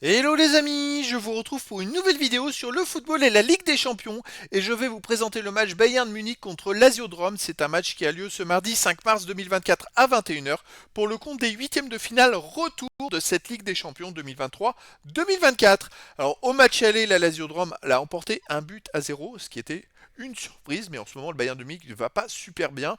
Hello les amis, je vous retrouve pour une nouvelle vidéo sur le football et la Ligue des Champions et je vais vous présenter le match Bayern Munich contre Lazio-Drôme. C'est un match qui a lieu ce mardi 5 mars 2024 à 21h pour le compte des huitièmes de finale retour de cette Ligue des Champions 2023-2024. Alors au match aller, la Lazio-Drôme l'a emporté un but à zéro, ce qui était une surprise, mais en ce moment le Bayern de Munich ne va pas super bien.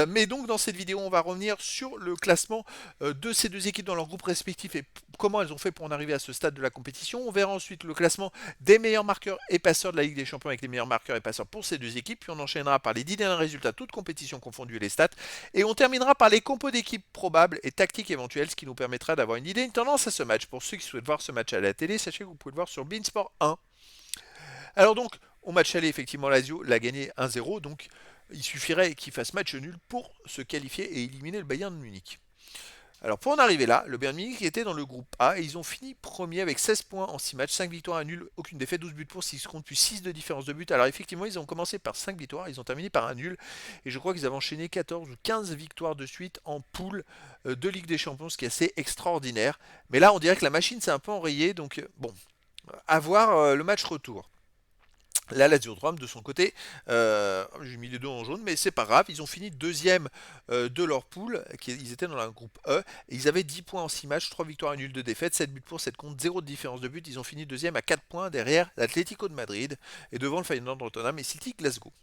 Mais donc dans cette vidéo, on va revenir sur le classement de ces deux équipes dans leurs groupes respectifs et comment elles ont fait pour en arriver à ce stade de la compétition. On verra ensuite le classement des meilleurs marqueurs et passeurs de la Ligue des Champions avec les meilleurs marqueurs et passeurs pour ces deux équipes. Puis on enchaînera par les 10 derniers résultats, toutes compétitions confondues et les stats. Et on terminera par les compos d'équipes probables et tactiques éventuelles, ce qui nous permettra d'avoir une idée, une tendance à ce match. Pour ceux qui souhaitent voir ce match à la télé, sachez que vous pouvez le voir sur Beansport 1. Alors donc, au match aller, effectivement, Lazio l'a gagné 1-0. Donc il suffirait qu'il fasse match nul pour se qualifier et éliminer le Bayern de Munich. Alors pour en arriver là, le Bayern Munich était dans le groupe A et ils ont fini premier avec 16 points en 6 matchs, 5 victoires, un nul, aucune défaite, 12 buts pour, s'ils comptent plus 6 de différence de but. Alors effectivement, ils ont commencé par 5 victoires, ils ont terminé par un nul et je crois qu'ils avaient enchaîné 14 ou 15 victoires de suite en poule de Ligue des Champions, ce qui est assez extraordinaire. Mais là, on dirait que la machine s'est un peu enrayée, donc bon, à voir le match retour. La Lazio Rome de son côté, j'ai mis les deux en jaune, mais c'est pas grave, ils ont fini deuxième de leur poule, ils étaient dans le groupe E, et ils avaient 10 points en 6 matchs, 3 victoires et nul de défaite, 7 buts pour, 7 contre, 0 de différence de but, ils ont fini deuxième à 4 points derrière l'Atlético de Madrid, et devant le Feyenoord Rotterdam et City Glasgow.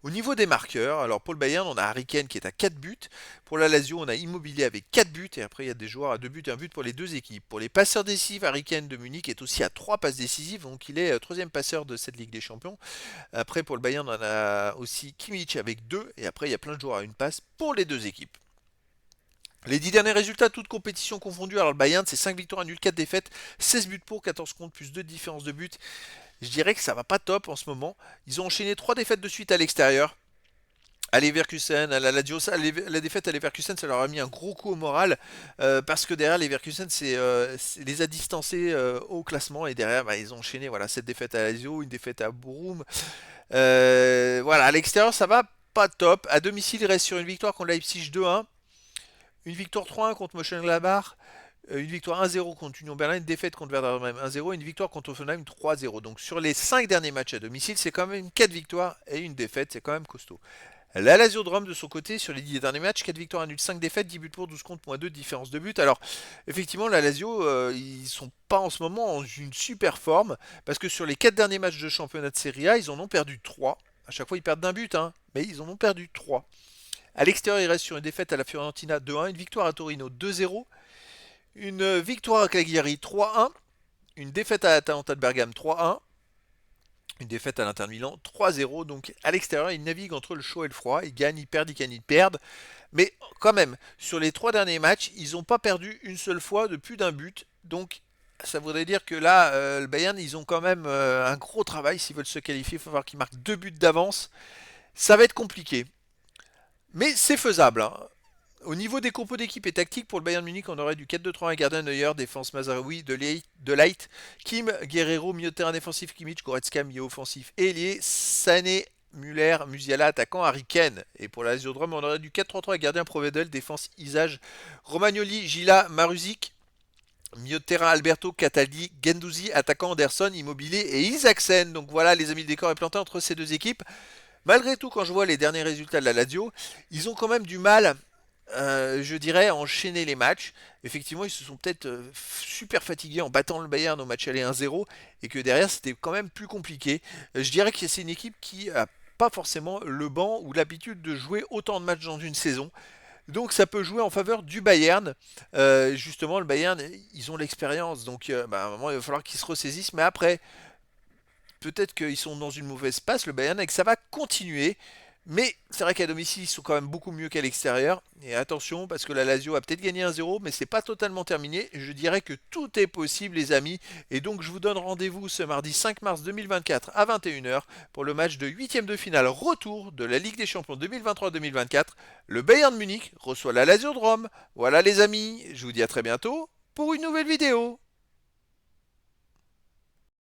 Au niveau des marqueurs, alors pour le Bayern, on a Harry Kane qui est à 4 buts. Pour la Lazio, on a Immobilier avec 4 buts. Et après, il y a des joueurs à 2 buts et 1 but pour les deux équipes. Pour les passeurs décisifs, Harry Kane de Munich est aussi à 3 passes décisives. Donc il est troisième passeur de cette Ligue des Champions. Après, pour le Bayern, on a aussi Kimmich avec 2. Et après, il y a plein de joueurs à une passe pour les deux équipes. Les 10 derniers résultats, toutes compétitions confondues. Alors le Bayern, c'est 5 victoires, 1 nul, 4 défaites, 16 buts pour, 14 contre, plus 2 de différence de but. Je dirais que ça va pas top en ce moment. Ils ont enchaîné 3 défaites de suite à l'extérieur. À Leverkusen, à la Lazio, la défaite à Leverkusen, ça leur a mis un gros coup au moral parce que derrière Leverkusen, les a distancés au classement et derrière, bah, ils ont enchaîné voilà cette défaite à Lazio, une défaite à Borum. Voilà, à l'extérieur, ça va pas top. À domicile, ils restent sur une victoire contre Leipzig 2-1, une victoire 3-1 contre Mönchengladbach, une victoire 1-0 contre Union Berlin, une défaite contre Werder Bremen 1-0 et une victoire contre Offenheim 3-0. Donc sur les 5 derniers matchs à domicile, c'est quand même 4 victoires et une défaite, c'est quand même costaud. La Lazio de Rome de son côté, sur les 10 derniers matchs, 4 victoires, 1 nul, 5 défaites, 10 buts pour, 12 contre, moins 2 de différence de but. Alors, effectivement, la Lazio, ils sont pas en ce moment en une super forme, parce que sur les 4 derniers matchs de championnat de Serie A, ils en ont perdu 3. À chaque fois, ils perdent d'un but, hein, mais ils en ont perdu 3. À l'extérieur, ils restent sur une défaite à la Fiorentina 2-1, une victoire à Torino 2-0, une victoire à Cagliari 3-1, une défaite à Atalanta de Bergame 3-1, une défaite à l'Inter de Milan 3-0. Donc à l'extérieur, ils naviguent entre le chaud et le froid. Ils gagnent, ils perdent, ils gagnent, ils perdent. Mais quand même, sur les 3 derniers matchs, ils n'ont pas perdu une seule fois de plus d'un but. Donc ça voudrait dire que là, le Bayern, ils ont quand même un gros travail. S'ils veulent se qualifier, il faut voir qu'ils marquent 2 buts d'avance. Ça va être compliqué. Mais c'est faisable, hein. Au niveau des compos d'équipe et tactique, pour le Bayern Munich, on aurait du 4-2-3, un gardien Neuer, défense Mazraoui, de Light, Kim, Guerrero, milieu de terrain défensif, Kimmich, Goretzka, milieu offensif, ailier, Sané, Muller, Musiala, attaquant, Harry Kane. Et pour la Lazio-Drôme, on aurait du 4-3-3, gardien Provedel, défense Isage, Romagnoli, Gila, Maruzic, milieu de terrain Alberto, Cataldi, Gendouzi, attaquant Anderson, Immobilier et Isaacsen. Donc voilà, les amis, le décor est planté entre ces deux équipes. Malgré tout, quand je vois les derniers résultats de la Lazio, ils ont quand même du mal je dirais, enchaîner les matchs. Effectivement, ils se sont peut-être super fatigués en battant le Bayern au match aller 1-0 et que derrière c'était quand même plus compliqué. Je dirais que c'est une équipe qui a pas forcément le banc ou l'habitude de jouer autant de matchs dans une saison. Donc ça peut jouer en faveur du Bayern. Justement, le Bayern, ils ont l'expérience. Donc bah, à un moment, il va falloir qu'ils se ressaisissent. Mais après, peut-être qu'ils sont dans une mauvaise passe, le Bayern, et que ça va continuer. Mais c'est vrai qu'à domicile, ils sont quand même beaucoup mieux qu'à l'extérieur. Et attention, parce que la Lazio a peut-être gagné 1-0, mais c'est pas totalement terminé. Je dirais que tout est possible, les amis. Et donc, je vous donne rendez-vous ce mardi 5 mars 2024 à 21h pour le match de huitième de finale retour de la Ligue des Champions 2023-2024. Le Bayern de Munich reçoit la Lazio de Rome. Voilà, les amis, je vous dis à très bientôt pour une nouvelle vidéo.